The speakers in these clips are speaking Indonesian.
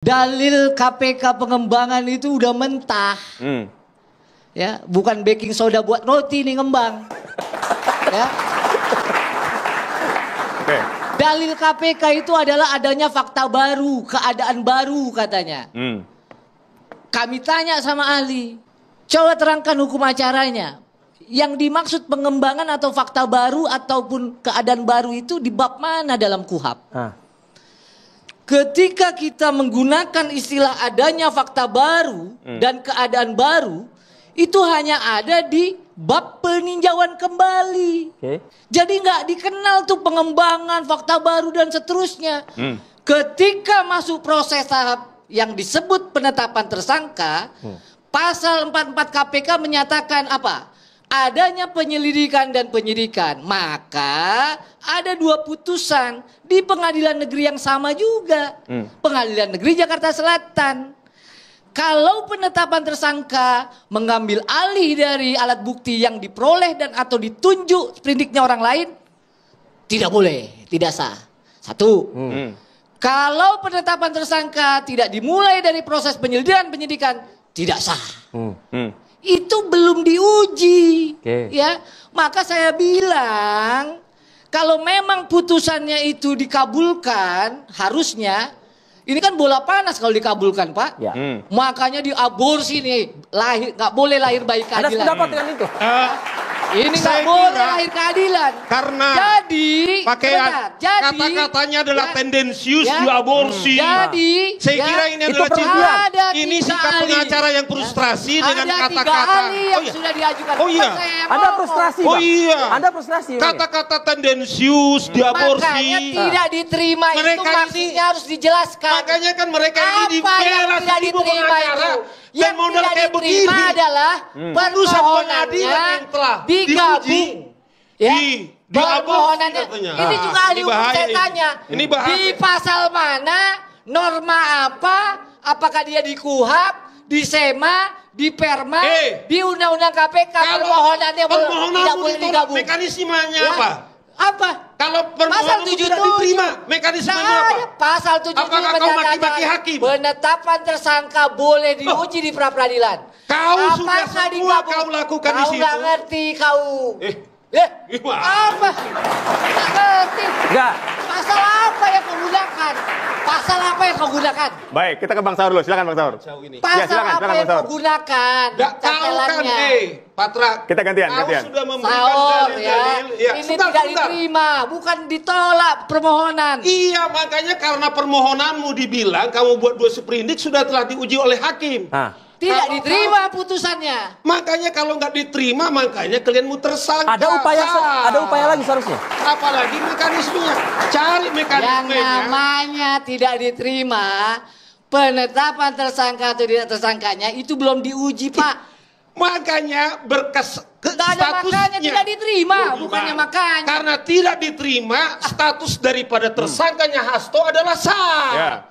Dalil KPK pengembangan itu udah mentah. Ya, bukan baking soda buat roti nih ngembang. Ya. Okay. Dalil KPK itu adalah adanya fakta baru, keadaan baru katanya. Kami tanya sama ahli, coba terangkan hukum acaranya. Yang dimaksud pengembangan atau fakta baru ataupun keadaan baru itu di bab mana dalam KUHAP? Ketika kita menggunakan istilah adanya fakta baru dan keadaan baru, itu hanya ada di bab peninjauan kembali. Jadi nggak dikenal tuh pengembangan, fakta baru dan seterusnya. Ketika masuk proses tahap yang disebut penetapan tersangka, pasal 44 KPK menyatakan apa? Adanya penyelidikan dan penyidikan. Maka ada dua putusan di pengadilan negeri yang sama juga. Pengadilan negeri Jakarta Selatan. Kalau penetapan tersangka mengambil alih dari alat bukti yang diperoleh dan atau ditunjuk sprindiknya orang lain, tidak boleh, tidak sah. Satu. Kalau penetapan tersangka tidak dimulai dari proses penyidikan, tidak sah. Itu belum diuji, ya. Maka saya bilang, kalau memang putusannya itu dikabulkan, harusnya ini kan bola panas kalau dikabulkan, Pak. Makanya diaborsi nih, lahir nggak boleh lahir bayi keadilan. Anda sependapat dengan itu? Ini nggak boleh lahir keadilan. Karena jadi kata-katanya adalah tendensius diaborsi. Jadi saya kira ini adalah ini sikap pengacara yang frustrasi dengan kata-kata. Yang sudah diajukan. Oh iya. Anda frustrasi, Oh Bang. iya. Anda frustrasi. Kata-kata tendensius diaborsi. Makanya tidak diterima Mereka itu maksudnya harus dijelaskan. Makanya kan mereka ini apa yang dibela tidak seribu diterima pengacara. itu? Dan Yang modal tidak kayak diterima begini. adalah Putusan pengadilan permohonannya yang telah digabung. Ya, permohonannya. katanya. Ini juga ahli hukum saya tanya. Ini bahaya. Di pasal mana, norma apa, apakah dia di KUHAP, di SEMA, di PERMA, di Undang-Undang KPK, permohonannya tidak boleh digabung. Mekanismenya Ya. apa? Apa? Kalau Pasal permohonan tidak diterima, mekanismenya apa? Pasal 77 Apakah kau maki-maki hakim? penetapan tersangka boleh diuji di pra-peradilan. Kau sudah Apakah semua kau lakukan di Kau situ. nggak ngerti kau. Gimana? Apa? Nggak ngerti. Enggak. Pasal apa yang kau gunakan? Pasal apa yang kau gunakan? Baik, kita ke Bang Saur dulu. Silakan Bang Saur. Pasal silakan, apa Bang yang Saur. kau gunakan? Kau kan, Cantelannya. Patra. Kita gantian. Saur Sudah memberikan ya. dalil-dalil. Ya, Ini tidak diterima, bukan ditolak permohonan. Iya, makanya karena permohonanmu dibilang kamu buat dua sprindik sudah telah diuji oleh hakim. Tidak diterima putusannya. Makanya kalau nggak diterima, makanya kalian mau tersangka. Ada upaya lagi seharusnya. Apalagi mekanismenya. Cari Yang mekanismenya. namanya tidak diterima, penetapan tersangka atau tidak tersangkanya itu belum diuji, Pak. Makanya berkas Nggak ada makanya tidak diterima, bukannya makanya. Karena tidak diterima, status daripada tersangkanya Hasto adalah sah.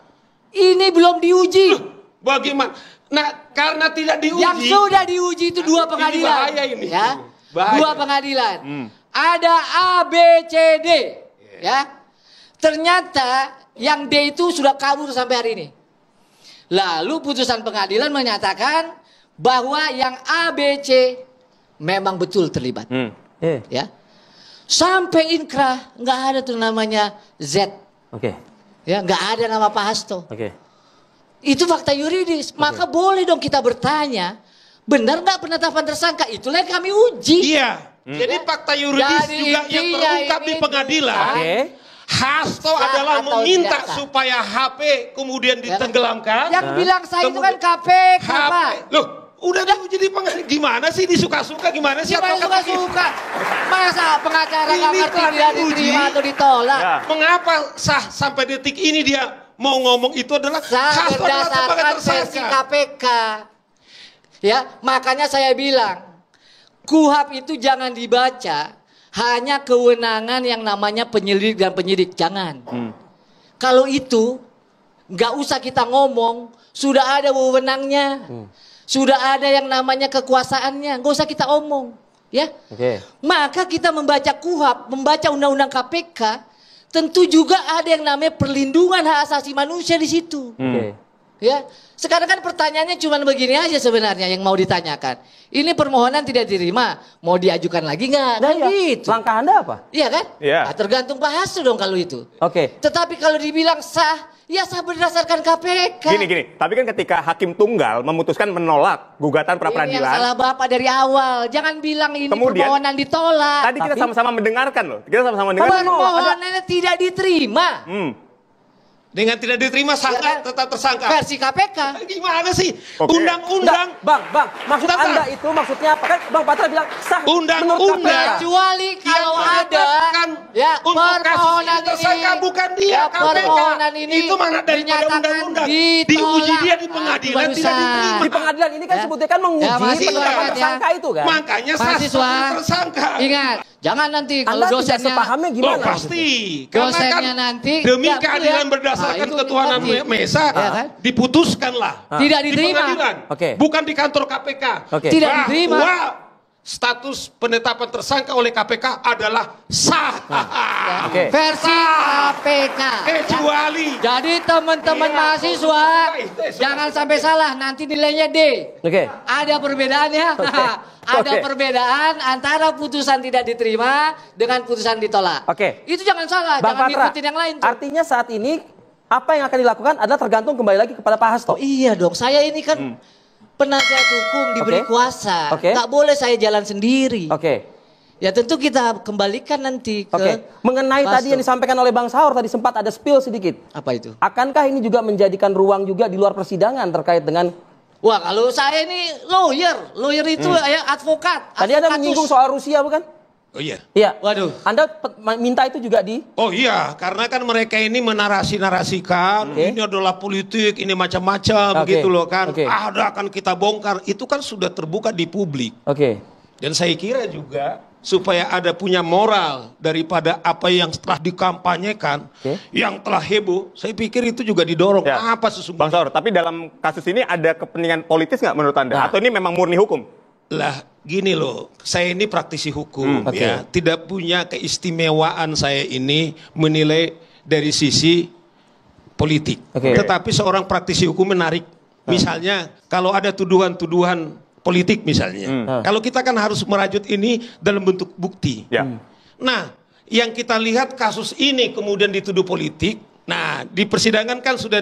Ini belum diuji. Bagaimana? Nah, karena tidak diuji. Yang sudah diuji itu dua pengadilan. Ini bahaya ini. Ya. Bahaya. Dua pengadilan. Ada A, B, C, D. Ya. Ternyata yang D itu sudah kabur sampai hari ini. Lalu putusan pengadilan menyatakan bahwa yang A, B, C memang betul terlibat. Ya. Sampai inkrah nggak ada tuh namanya Z. Ya, nggak ada nama Pak Hasto. Itu fakta yuridis. Maka boleh dong kita bertanya, benar nggak penetapan tersangka? Itulah yang kami uji. Iya. Jadi fakta yuridis juga yang terungkap di pengadilan. Hasto adalah meminta supaya HP kemudian ditenggelamkan. Yang bilang saya itu kan KPK, Pak. Loh, udah diuji di pengadilan. Gimana sih disuka-suka? Gimana sih? Gimana suka-suka? Masa pengacara nggak ngerti tidak diterima atau ditolak? Mengapa sah sampai detik ini dia mau ngomong itu adalah sah Hasto adalah sebagai berdasarkan versi tersangka. KPK. Ya, makanya saya bilang KUHAP itu jangan dibaca hanya kewenangan yang namanya penyelidik dan penyidik, jangan. Kalau itu nggak usah kita ngomong, sudah ada wewenangnya, sudah ada yang namanya kekuasaannya, nggak usah kita omong, ya. Maka kita membaca KUHAP, membaca Undang-Undang KPK, tentu juga ada yang namanya perlindungan hak asasi manusia di situ. Ya, sekarang kan pertanyaannya cuma begini aja sebenarnya yang mau ditanyakan. Ini permohonan tidak diterima, mau diajukan lagi nggak? Nah, Kan iya. gitu. Langkah Anda apa? Iya kan? Iya. Nah, tergantung Pak Hasto dong kalau itu. Oke. Tetapi kalau dibilang sah, ya sah berdasarkan KPK. Gini. Tapi kan ketika hakim tunggal memutuskan menolak gugatan pra Ini yang peradilan. salah Bapak dari awal. Jangan bilang ini Kemudian, permohonan ditolak. Tadi kita sama-sama mendengarkan loh. Kita sama-sama mendengarkan. Permohonannya tidak diterima. Dengan tidak diterima sangka tetap tersangka. Versi KPK. Gimana sih? Oke. Undang-undang. Bang, maksud Bentar. Anda itu maksudnya apa? Kan Bang Patra bilang sah Undang-undang. menurut KPK. Kecuali kalau ada menetapkan ya untuk kasus permohonan ini tersangka ini, bukan dia, ya, KPK. permohonan ini Itu mana daripada dinyatakan undang-undang. ditolak. Diuji dia di pengadilan Barusan. tidak diterima. Di pengadilan ini kan Ya. sebutnya kan menguji Ya, masih penetapan ingat, ya. tersangka itu kan. Makanya sah Mahasiswa, tersangka. ingat, jangan nanti kalau Anda tidak dosennya sepahamnya gimana? Oh pasti. Dosennya nanti demi ya, keadilan ya. berdasarkan Nah, itu ketuhanan ngerti. Mesa Ya kan? diputuskanlah. Tidak Di diterima. pengadilan. Oke. Bukan di kantor KPK. Oke. Tidak diterima. Bahwa status penetapan tersangka oleh KPK adalah sah. Oke. Versi KPK. Kecuali Jadi teman-teman Iya, mahasiswa itu. jangan sampai salah, nanti nilainya D. Oke. Ada perbedaannya. Ada Oke. perbedaan antara putusan tidak diterima dengan putusan ditolak. Oke. Itu jangan salah, Bang jangan Patra, ngikutin yang lain tuh. artinya saat ini apa yang akan dilakukan adalah tergantung kembali lagi kepada Pak Hasto. Oh iya dong, saya ini kan penasihat hukum diberi Oke. kuasa. Oke. Nggak boleh saya jalan sendiri. Oke. Ya tentu kita kembalikan nanti ke Oke. Mengenai Pak tadi yang Hasto. disampaikan oleh Bang Saur tadi sempat ada spill sedikit. Apa itu? Akankah ini juga menjadikan ruang juga di luar persidangan terkait dengan Wah, kalau saya ini lawyer itu ya advokat. tadi Anda advokatus. menyinggung soal Rusia bukan? Oh iya. Iya. Waduh. Anda minta itu juga di Oh iya, karena kan mereka ini menarasi-narasikan Oke. ini adalah politik, ini macam-macam Oke. begitu loh kan. Oke. Ada akan kita bongkar. Itu kan sudah terbuka di publik. Oke. Dan saya kira juga supaya ada punya moral daripada apa yang telah dikampanyekan, Oke. yang telah heboh, saya pikir itu juga didorong. Ya. Apa Bang sesungguhnya? Saur, tapi dalam kasus ini ada kepentingan politis nggak menurut Anda? Nah. Atau ini memang murni hukum? Lah gini loh, saya ini praktisi hukum Oke. ya, tidak punya keistimewaan saya ini menilai dari sisi politik. Oke. Tetapi seorang praktisi hukum menarik. Misalnya kalau ada tuduhan-tuduhan politik misalnya, kalau kita kan harus merajut ini dalam bentuk bukti. Ya. Nah, yang kita lihat kasus ini kemudian dituduh politik. Nah, di persidangan kan sudah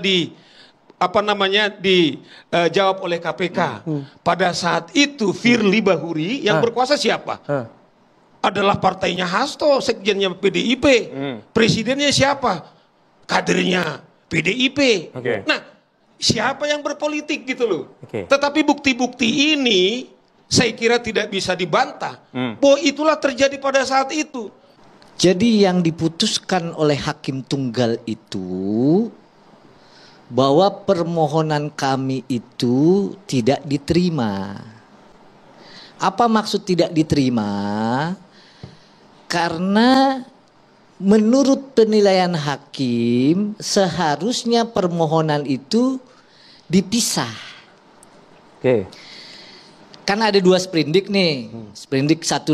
dijawab oleh KPK. Pada saat itu Firly Bahuri yang berkuasa siapa? Adalah partainya Hasto, sekjennya PDIP. Presidennya siapa? Kadernya PDIP. Oke. Nah, siapa yang berpolitik gitu loh. Oke. Tetapi bukti-bukti ini saya kira tidak bisa dibantah. Bahwa itulah terjadi pada saat itu. Jadi yang diputuskan oleh hakim tunggal itu bahwa permohonan kami itu tidak diterima. Apa maksud tidak diterima? Karena menurut penilaian hakim seharusnya permohonan itu dipisah. Oke. Kan ada dua sprindik nih. Sprindik 152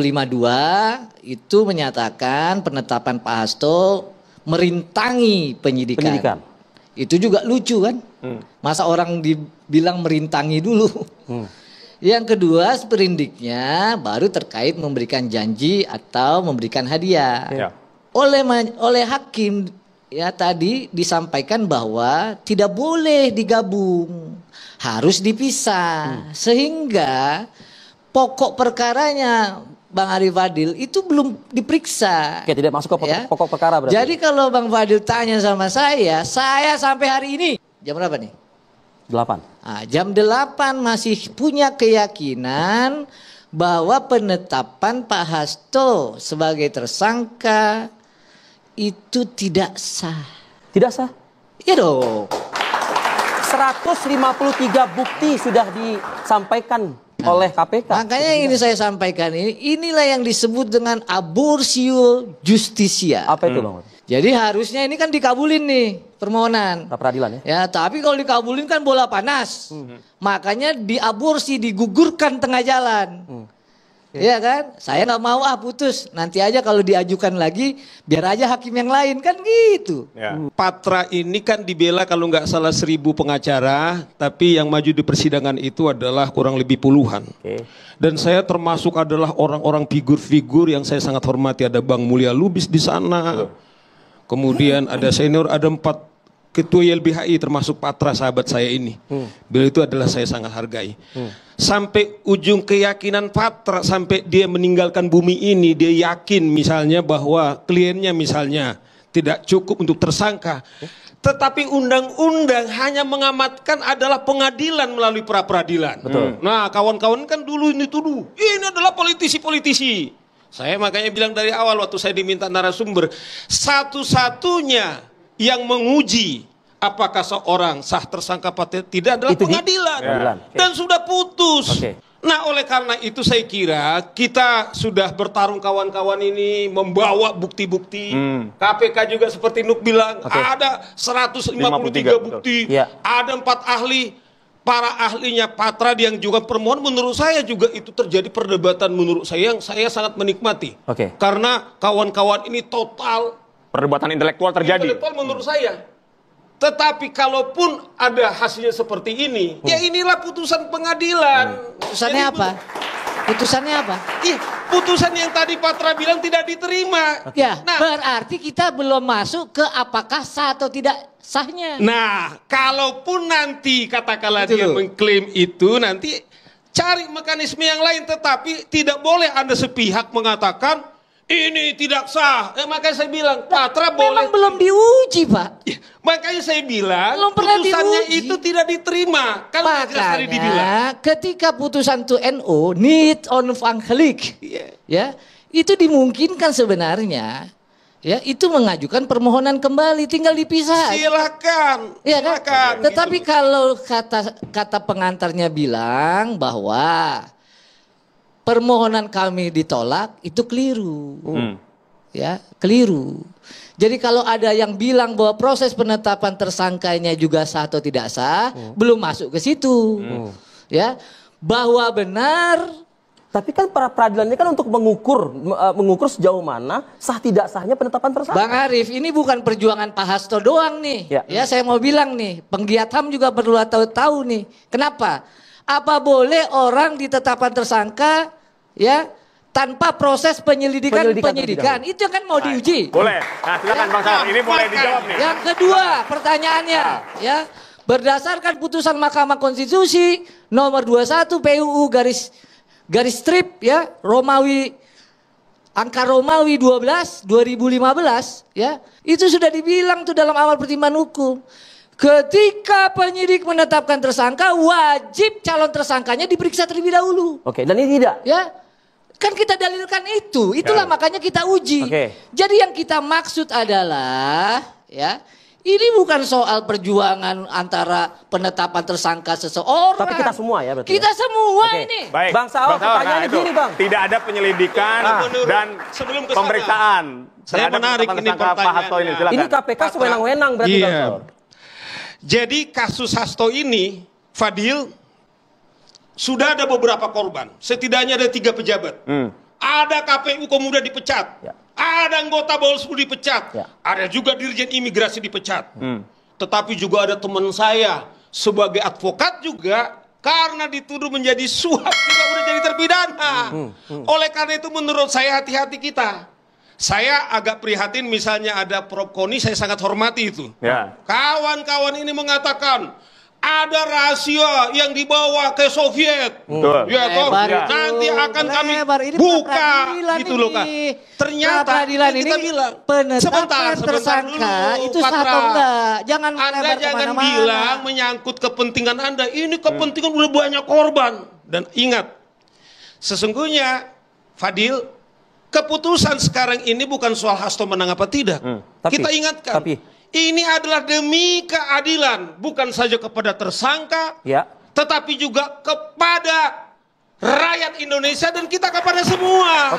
itu menyatakan penetapan Pak Hasto merintangi penyidikan. Itu juga lucu kan? Masa orang dibilang merintangi dulu. Yang kedua sprindiknya baru terkait memberikan janji atau memberikan hadiah. Ya. Oleh hakim ya tadi disampaikan bahwa tidak boleh digabung, harus dipisah. Sehingga pokok perkaranya Bang Arif Fadil itu belum diperiksa. Oke, tidak masuk ke Ya. pokok perkara berarti. Jadi kalau Bang Fadil tanya sama saya sampai hari ini jam berapa nih? 8. Nah, jam 8 masih punya keyakinan bahwa penetapan Pak Hasto sebagai tersangka itu tidak sah. Tidak sah. Iya dong. 153 bukti sudah disampaikan oleh KPK. Makanya yang ini saya sampaikan inilah yang disebut dengan abortio justisia. Apa itu Bang? Jadi harusnya ini kan dikabulin nih permohonan. Pra peradilan ya. Ya, tapi kalau dikabulin kan bola panas. Makanya diaborsi, digugurkan tengah jalan. Iya kan? Saya nggak mau putus. Nanti aja kalau diajukan lagi, biar aja hakim yang lain kan gitu. Ya. Patra ini kan dibela kalau nggak salah 1000 pengacara, tapi yang maju di persidangan itu adalah kurang lebih puluhan. Dan saya termasuk adalah orang-orang figur-figur yang saya sangat hormati. Ada Bang Mulya Lubis di sana, kemudian ada senior, ada 4 ketua YLBHI termasuk Patra sahabat saya ini. Beliau itu adalah saya sangat hargai. Sampai ujung keyakinan Patra, sampai dia meninggalkan bumi ini, dia yakin misalnya bahwa kliennya misalnya tidak cukup untuk tersangka. Tetapi undang-undang hanya mengamatkan adalah pengadilan melalui pra-peradilan. Nah, kawan-kawan kan dulu ini tuduh, ini adalah politisi-politisi. Saya makanya bilang dari awal waktu saya diminta narasumber, satu-satunya yang menguji apakah seorang sah tersangka atau tidak adalah pengadilan. Dan sudah putus. Nah, oleh karena itu saya kira kita sudah bertarung kawan-kawan ini membawa bukti-bukti. KPK juga seperti Nuk bilang ada 153 bukti, ada 4 ahli. Para ahlinya Patra yang juga permohon, menurut saya juga itu terjadi perdebatan menurut saya yang saya sangat menikmati. Karena kawan-kawan ini total perdebatan intelektual terjadi. Intelektual menurut saya. Tetapi kalaupun ada hasilnya seperti ini, ya inilah putusan pengadilan. Putusannya apa? Putusannya apa? Iya, putusan yang tadi Patra bilang tidak diterima. Ya, berarti kita belum masuk ke apakah sah atau tidak sahnya. Nah, kalaupun nanti katakanlah dia mengklaim itu, nanti cari mekanisme yang lain. Tetapi tidak boleh Anda sepihak mengatakan ini tidak sah. Makanya saya bilang Patra boleh. Memang belum diuji, Pak. Ya, makanya saya bilang belum pernah putusannya diuji. itu tidak diterima. Kan makanya ketika putusan itu NO need on vangelik, ya itu dimungkinkan sebenarnya. Ya, itu mengajukan permohonan kembali, tinggal dipisah. Silakan. Ya, silakan. Kan? Tetapi kalau kata pengantarnya bilang bahwa permohonan kami ditolak, itu keliru. Ya, keliru. Jadi kalau ada yang bilang bahwa proses penetapan tersangkanya juga sah atau tidak sah, belum masuk ke situ. Ya, bahwa benar. Tapi kan para peradilan ini kan untuk mengukur sejauh mana sah tidak sahnya penetapan tersangka. Bang Arief, ini bukan perjuangan Pak Hasto doang nih. Ya, saya mau bilang nih, penggiat HAM juga perlu tahu nih. Kenapa? Apa boleh orang ditetapkan tersangka ya tanpa proses penyelidikan? Itu kan mau diuji. Boleh. Nah, silakan Bang Sar, ini boleh dijawab nih. Yang kedua, pertanyaannya ya, berdasarkan putusan Mahkamah Konstitusi nomor 21 PUU garis strip ya Romawi angka Romawi 12 2015 ya, itu sudah dibilang tuh dalam awal pertimbangan hukum. Ketika penyidik menetapkan tersangka, wajib calon tersangkanya diperiksa terlebih dahulu. Dan ini tidak. Ya, kan kita dalilkan itu. Itulah makanya kita uji. Jadi yang kita maksud adalah, ya, ini bukan soal perjuangan antara penetapan tersangka seseorang. Tapi kita semua ya berarti. Kita semua ini. Baik. Bang Saur, pertanyaannya gini Bang. Tidak ada penyelidikan dan sebelum pemeriksaan. Saya menarik ini pertanyaannya. Ini KPK sewenang-wenang berarti Bang Saur. Jadi kasus Hasto ini, Fadil, sudah ada beberapa korban. Setidaknya ada 3 pejabat. Ada KPU Pemuda dipecat. Ada anggota Bawaslu dipecat. Ada juga Dirjen Imigrasi dipecat. Tetapi juga ada teman saya sebagai advokat juga karena dituduh menjadi suap juga udah jadi terpidana. Oleh karena itu menurut saya hati-hati kita. Saya agak prihatin misalnya ada Prof. Koni, saya sangat hormati itu. Kawan-kawan ini mengatakan ada rahasia yang dibawa ke Soviet. Ya toh, nanti akan kami buka gitu loh kan. Ternyata kita bilang penetapan tersangka itu sah atau enggak. Jangan Anda jangan bilang menyangkut kepentingan Anda. Ini kepentingan udah banyak korban. Dan ingat, sesungguhnya Fadil, keputusan sekarang ini bukan soal Hasto menang apa tidak. Kita ingatkan. Ini adalah demi keadilan, bukan saja kepada tersangka, tetapi juga kepada rakyat Indonesia dan kita kepada semua.